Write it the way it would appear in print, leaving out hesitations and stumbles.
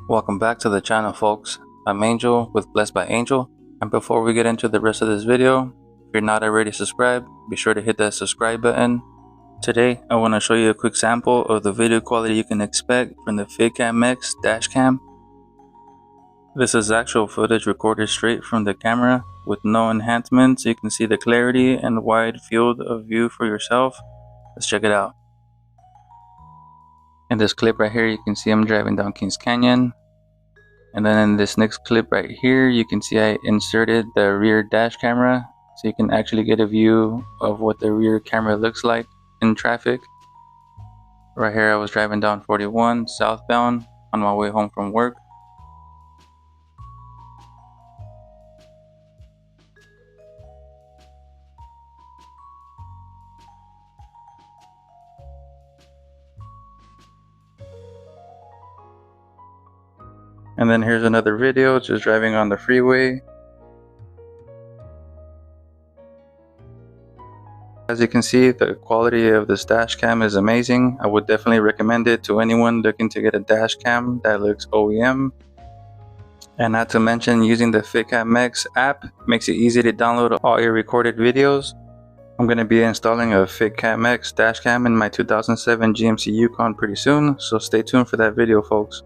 Welcome back to the channel, folks. I'm Angel with Blessed by Angel, and before we get into the rest of this video, if you're not already subscribed, be sure to hit that subscribe button. Today I want to show you a quick sample of the video quality you can expect from the FitCamX Dash Cam. This is actual footage recorded straight from the camera with no enhancements, so you can see the clarity and wide field of view for yourself. Let's check it out. In this clip right here, you can see I'm driving down Kings Canyon. And then in this next clip right here, you can see I inserted the rear dash camera, so you can actually get a view of what the rear camera looks like in traffic. Right here, I was driving down 41 southbound on my way home from work. And then here's another video just driving on the freeway. As you can see, the quality of this dash cam is amazing. I would definitely recommend it to anyone looking to get a dash cam that looks OEM. And not to mention, using the FitCamX app makes it easy to download all your recorded videos. I'm going to be installing a FitCamX Dash Cam in my 2007 GMC Yukon pretty soon, so stay tuned for that video, folks.